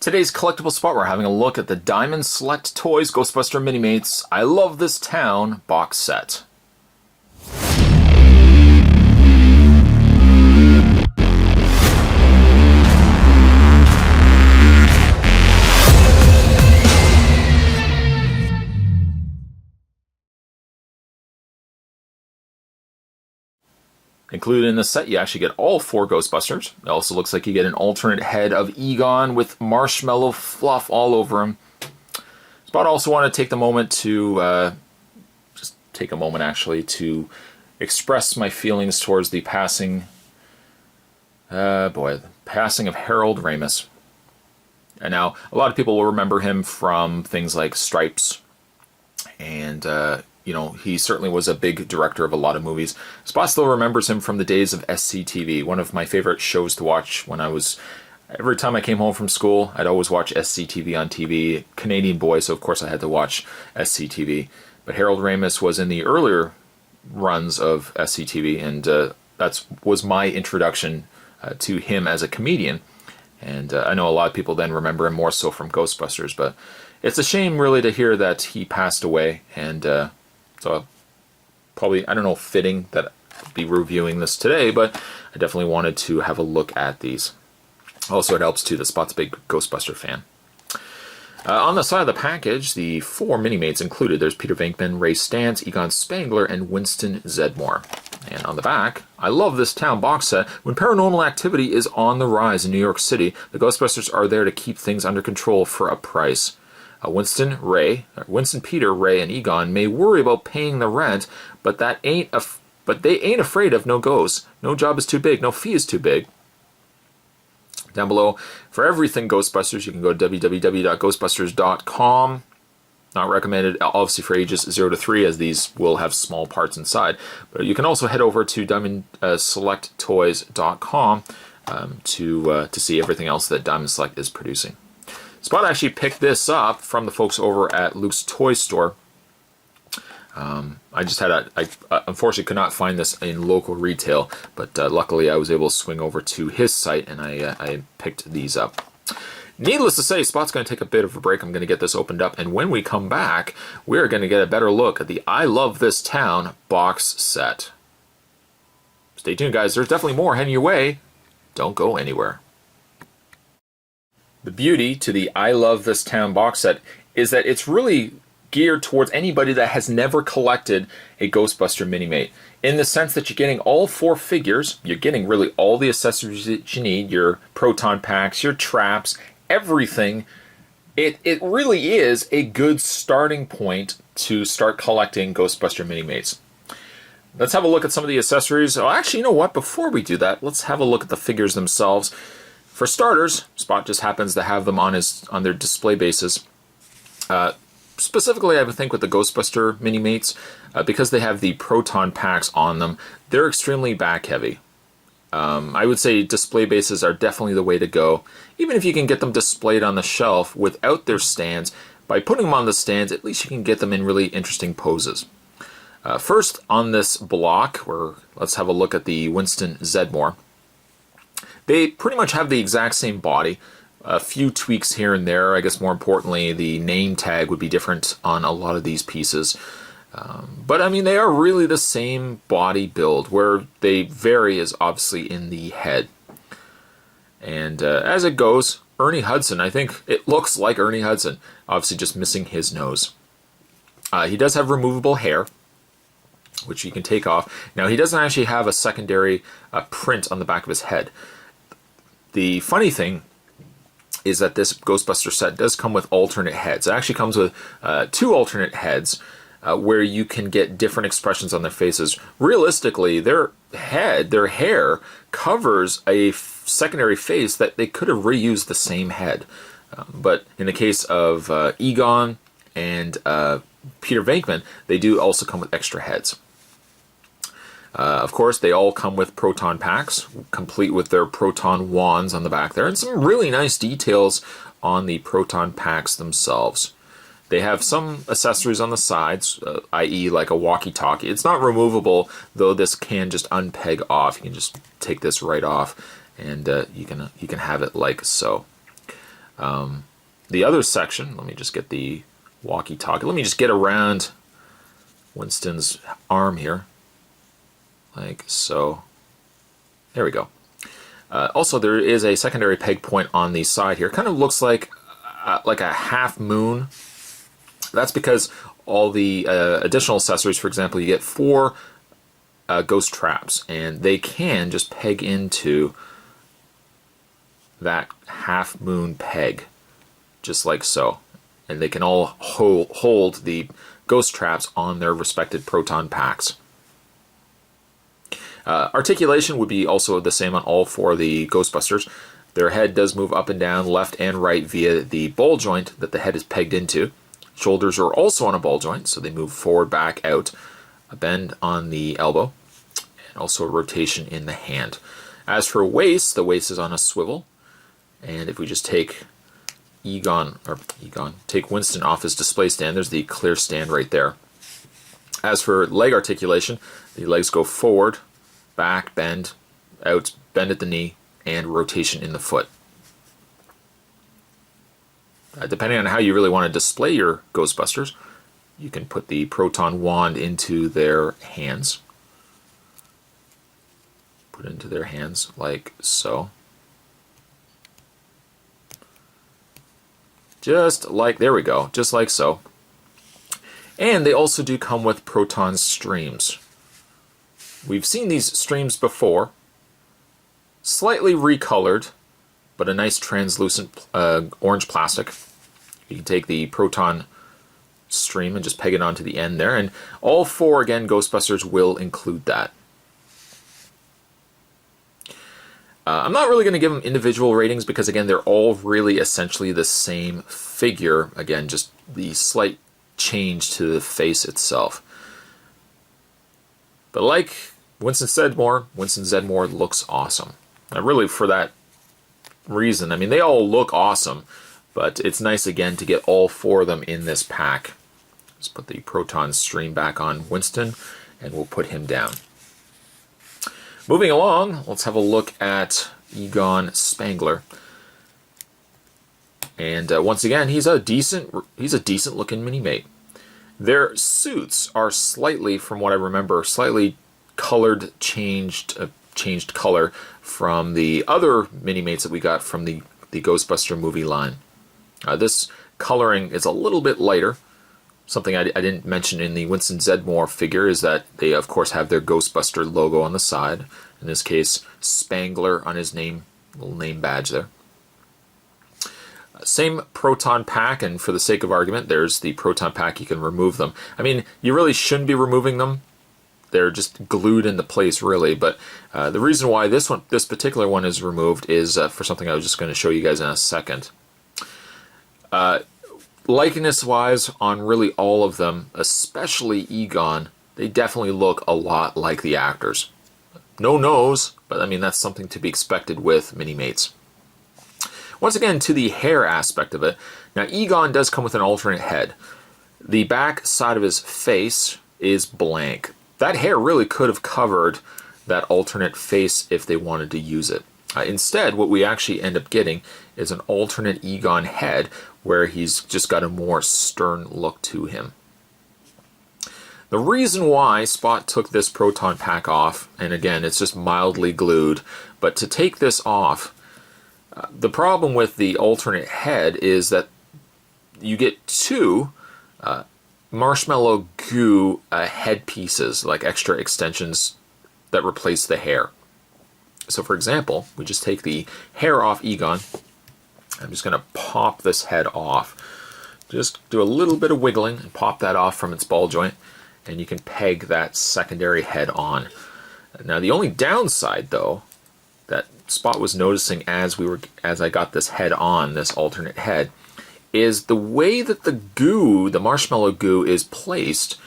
Today's collectible spot, we're having a look at the Diamond Select Toys Ghostbuster Minimates I Love This Town box set. Included in the set, you actually get all 4 Ghostbusters. It also looks like you get an alternate head of Egon with marshmallow fluff all over him. But I also want to take the moment to, to express my feelings towards the passing, the passing of Harold Ramis. And now, a lot of people will remember him from things like Stripes and, he certainly was a big director of a lot of movies. Spot still remembers him from the days of SCTV, one of my favorite shows to watch when I was... Every time I came home from school, I'd always watch SCTV on TV. Canadian boy, so of course I had to watch SCTV. But Harold Ramis was in the earlier runs of SCTV, and that was my introduction to him as a comedian. And I know a lot of people then remember him more so from Ghostbusters, but it's a shame really to hear that he passed away, and... So probably, I don't know, fitting that I'd be reviewing this today, but I definitely wanted to have a look at these. Also, it helps too that Spot's a big Ghostbuster fan. On the side of the package, the 4 Minimates included. There's Peter Venkman, Ray Stantz, Egon Spangler, and Winston Zeddemore. And on the back, I Love This Town box set. When paranormal activity is on the rise in New York City, the Ghostbusters are there to keep things under control for a price. Winston, Peter, Ray, and Egon may worry about paying the rent, but they ain't afraid of no ghosts. No job is too big, no fee is too big. Down below, for everything Ghostbusters, you can go to www.ghostbusters.com. Not recommended, obviously, for ages 0 to 3, as these will have small parts inside. But you can also head over to selecttoys.com to see everything else that Diamond Select is producing. Spot actually picked this up from the folks over at Luke's Toy Store. I unfortunately could not find this in local retail, but luckily I was able to swing over to his site and I picked these up. Needless to say, Spot's going to take a bit of a break. I'm going to get this opened up, and when we come back, we're going to get a better look at the I Love This Town box set. Stay tuned, guys. There's definitely more heading your way. Don't go anywhere. The beauty to the I Love This Town box set is that it's really geared towards anybody that has never collected a Ghostbuster Minimate, in the sense that you're getting all 4 figures, you're getting really all the accessories that you need, your proton packs, your traps, everything. It really is a good starting point to start collecting Ghostbuster Minimates. Let's have a look at some of the accessories. Oh, actually, you know what? Before we do that, let's have a look at the figures themselves. For starters, Spot just happens to have them on their display bases. Specifically, I would think with the Ghostbuster Minimates, because they have the proton packs on them, they're extremely back heavy. I would say display bases are definitely the way to go. Even if you can get them displayed on the shelf without their stands, by putting them on the stands, at least you can get them in really interesting poses. First, on this block, let's have a look at the Winston Zeddemore. They pretty much have the exact same body. A few tweaks here and there. I guess more importantly, the name tag would be different on a lot of these pieces. But I mean, they are really the same body build. Where they vary is obviously in the head. And as it goes, Ernie Hudson, I think it looks like Ernie Hudson. Obviously just missing his nose. He does have removable hair, which you can take off. Now, he doesn't actually have a secondary print on the back of his head. The funny thing is that this Ghostbuster set does come with alternate heads. It actually comes with 2 alternate heads where you can get different expressions on their faces. Realistically, their hair covers a secondary face that they could have reused the same head. But in the case of Egon and Peter Venkman, they do also come with extra heads. Of course, they all come with proton packs, complete with their proton wands on the back there, and some really nice details on the proton packs themselves. They have some accessories on the sides, i.e. like a walkie-talkie. It's not removable, though this can just unpeg off. You can just take this right off, and you can have it like so. The other section, let me just get the walkie-talkie. Let me just get around Winston's arm here, like so. There we go. Also, there is a secondary peg point on the side here. Kind of looks like a half moon. That's because all the additional accessories, for example, you get 4 ghost traps, and they can just peg into that half moon peg, just like so. And they can all hold the ghost traps on their respected proton packs. Articulation would be also the same on all 4 of the Ghostbusters. Their head does move up and down, left and right via the ball joint that the head is pegged into. Shoulders are also on a ball joint, so they move forward, back, out, a bend on the elbow, and also a rotation in the hand. As for waist, the waist is on a swivel, and if we just take take Winston off his display stand, there's the clear stand right there. As for leg articulation, the legs go forward, back, bend, out, bend at the knee, and rotation in the foot. Depending on how you really want to display your Ghostbusters, you can put the proton wand into their hands. Put it into their hands like so. Just like, there we go, just like so. And they also do come with proton streams. We've seen these streams before, slightly recolored, but a nice translucent orange plastic. You can take the proton stream and just peg it onto the end there, and all 4, again, Ghostbusters will include that. I'm not really going to give them individual ratings because, again, they're all really essentially the same figure. Again, just the slight change to the face itself. But like Winston Zeddemore looks awesome. Now, really, for that reason, I mean, they all look awesome, but it's nice, again, to get all 4 of them in this pack. Let's put the proton stream back on Winston, and we'll put him down. Moving along, let's have a look at Egon Spangler. And once again, he's a decent looking Minimate. Their suits are slightly, from what I remember, slightly colored, changed color from the other Minimates that we got from the Ghostbuster movie line. This coloring is a little bit lighter. Something I didn't mention in the Winston Zeddemore figure is that they, of course, have their Ghostbuster logo on the side. In this case, Spangler on his little name badge there. Same proton pack, and for the sake of argument, there's the proton pack. You can remove them. I mean, you really shouldn't be removing them. They're just glued into place, really. But the reason why this particular one is removed is for something I was just going to show you guys in a second. Likeness-wise, on really all of them, especially Egon, they definitely look a lot like the actors. No nose, but I mean, that's something to be expected with Minimates. Once again, to the hair aspect of it, now Egon does come with an alternate head. The back side of his face is blank. That hair really could have covered that alternate face if they wanted to use it. Instead, what we actually end up getting is an alternate Egon head where he's just got a more stern look to him. The reason why Spot took this proton pack off, and again, it's just mildly glued, but to take this off, the problem with the alternate head is that you get 2 marshmallow goo head pieces, like extra extensions that replace the hair. So for example, we just take the hair off Egon. I'm just going to pop this head off. Just do a little bit of wiggling and pop that off from its ball joint, and you can peg that secondary head on. Now the only downside, though, that Spot was noticing as I got this head on, this alternate head, is the way that the goo, the marshmallow goo, is placed.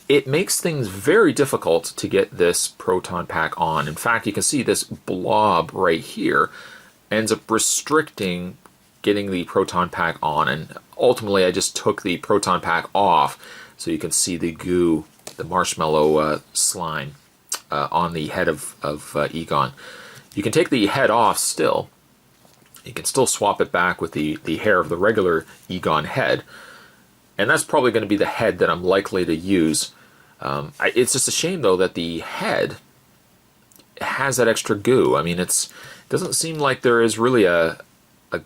It makes things very difficult to get this proton pack on. In fact, you can see this blob right here ends up restricting getting the proton pack on, and ultimately I just took the proton pack off so you can see the goo, the marshmallow slime on the head of Egon. You can take the head off still, You can still swap it back with the hair of the regular Egon head. And that's probably going to be the head that I'm likely to use. It's just a shame, though, that the head has that extra goo. I mean, it doesn't seem like there is really a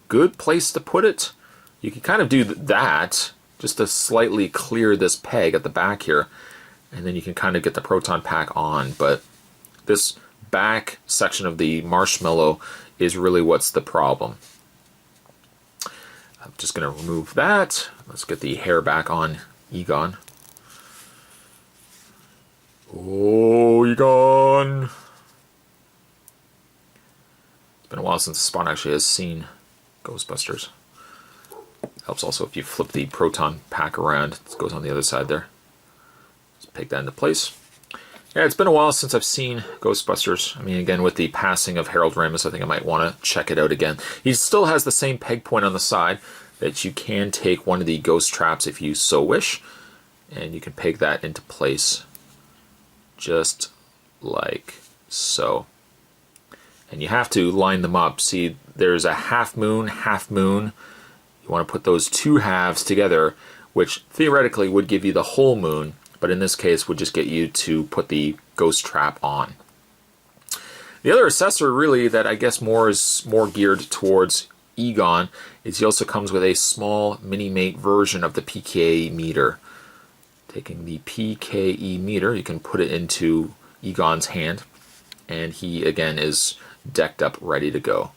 good place to put it. You can kind of do that, just to slightly clear this peg at the back here. And then you can kind of get the proton pack on. But this back section of the marshmallow is really what's the problem. I'm just going to remove that. Let's get the hair back on Egon. Oh, Egon! It's been a while since Spot actually has seen Ghostbusters. Helps also if you flip the proton pack around. It goes on the other side there. Just peg that into place. Yeah, it's been a while since I've seen Ghostbusters. I mean, again, with the passing of Harold Ramis, I think I might want to check it out again. He still has the same peg point on the side that you can take one of the ghost traps if you so wish, and you can peg that into place just like so. And you have to line them up. See, there's a half moon, half moon. You want to put those two halves together, which theoretically would give you the whole moon, but in this case would just get you to put the ghost trap on. The other accessory really that I guess is more geared towards Egon is he also comes with a small mini-mate version of the PKE meter. Taking the PKE meter, you can put it into Egon's hand, and he again is decked up, ready to go.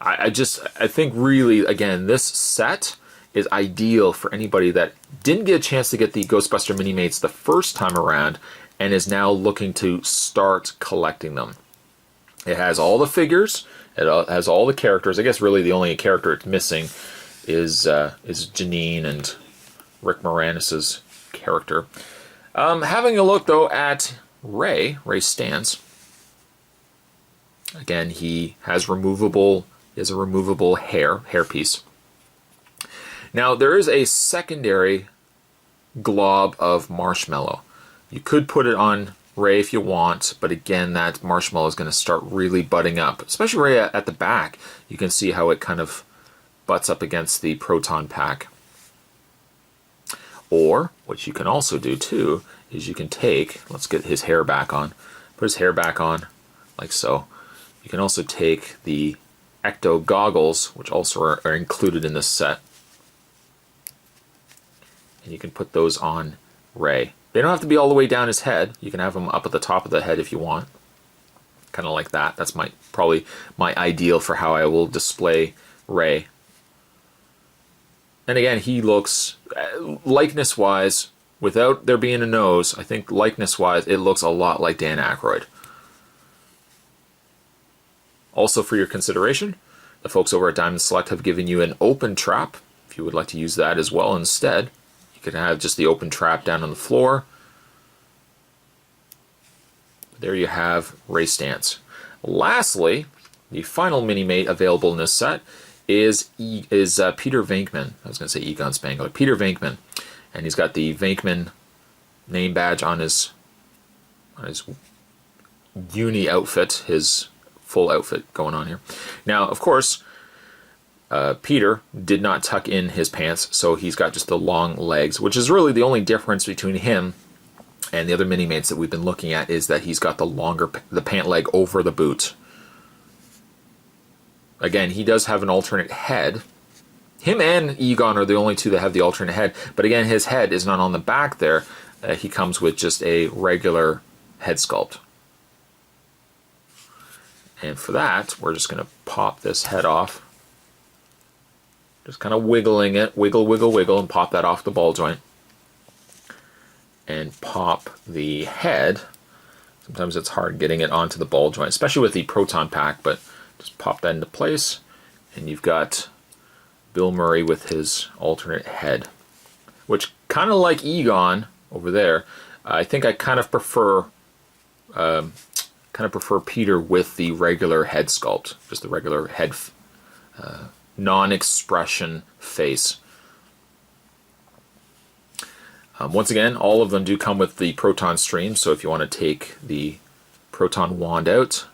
I think really, again, this set is ideal for anybody that didn't get a chance to get the Ghostbuster Minimates the first time around and is now looking to start collecting them. It has all the figures, it has all the characters. I guess really the only character it's missing is Janine and Rick Moranis' character. Having a look though at Ray Stantz. Again, he has a removable hairpiece. Now there is a secondary glob of marshmallow. You could put it on Ray if you want, but again, that marshmallow is going to start really butting up, especially Ray at the back. You can see how it kind of butts up against the proton pack. Or what you can also do too is you can take, let's get his hair back on, put his hair back on like so. You can also take the Ecto goggles, which also are included in this set, and you can put those on Ray. They don't have to be all the way down his head. You can have them up at the top of the head if you want. Kind of like that. That's probably my ideal for how I will display Ray. And again, he looks, likeness-wise, without there being a nose, I think likeness-wise, it looks a lot like Dan Aykroyd. Also for your consideration, the folks over at Diamond Select have given you an open trap. If you would like to use that as well instead, you can have just the open trap down on the floor. There you have Ray Stantz. Lastly, the final mini-mate available in this set is Peter Venkman. I was going to say Egon Spangler. Peter Venkman. And he's got the Venkman name badge on his uni outfit, his full outfit going on here. Now, of course, Peter did not tuck in his pants, so he's got just the long legs, which is really the only difference between him and the other mini-mates that we've been looking at, is that he's got the pant leg over the boot. Again, he does have an alternate head. Him and Egon are the only two that have the alternate head, but again, his head is not on the back there. He comes with just a regular head sculpt. And for that, we're just going to pop this head off. Just kind of wiggling it, wiggle, wiggle, wiggle, and pop that off the ball joint. And pop the head. Sometimes it's hard getting it onto the ball joint, especially with the proton pack, but just pop that into place, and you've got Bill Murray with his alternate head, which kind of like Egon over there. I think I kind of prefer Peter with the regular head sculpt, just the regular head, non-expression face. Once again, all of them do come with the proton stream, so if you want to take the proton wand out,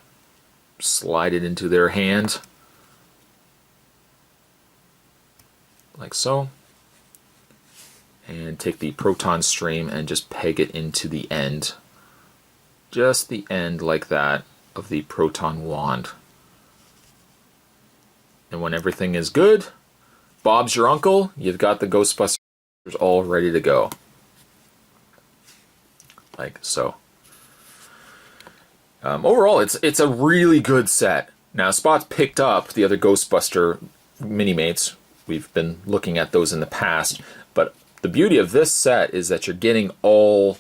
slide it into their hand, like so, and take the proton stream and just peg it into the end, just the end like that of the proton wand. And when everything is good, Bob's your uncle, you've got the Ghostbusters all ready to go. Like so. Overall, it's a really good set. Now, Spot's picked up the other Ghostbuster Minimates. We've been looking at those in the past, but the beauty of this set is that you're getting all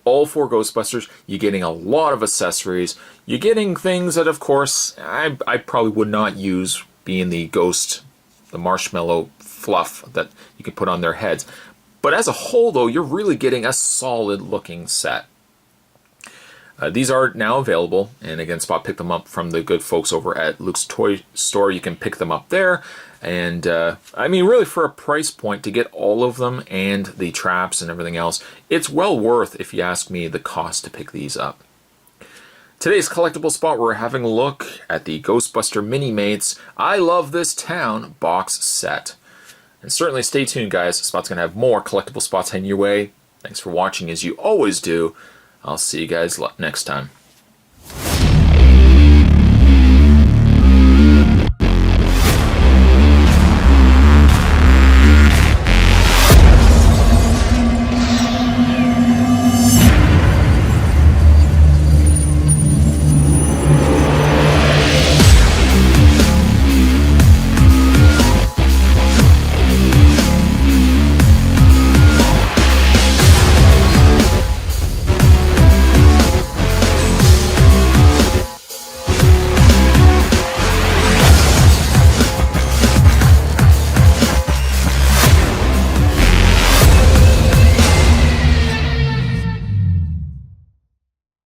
4 Ghostbusters. You're getting a lot of accessories. You're getting things that, of course, I probably would not use, being the ghost, the marshmallow fluff that you can put on their heads. But as a whole, though, you're really getting a solid-looking set. These are now available, and again, Spot picked them up from the good folks over at Luke's Toy Store. You can pick them up there, and I mean, really, for a price point to get all of them and the traps and everything else, it's well worth, if you ask me, the cost to pick these up. Today's Collectible Spot, we're having a look at the Ghostbuster Minimates I Love This Town box set. And certainly stay tuned, guys. Spot's going to have more collectible spots heading your way. Thanks for watching, as you always do. I'll see you guys next time.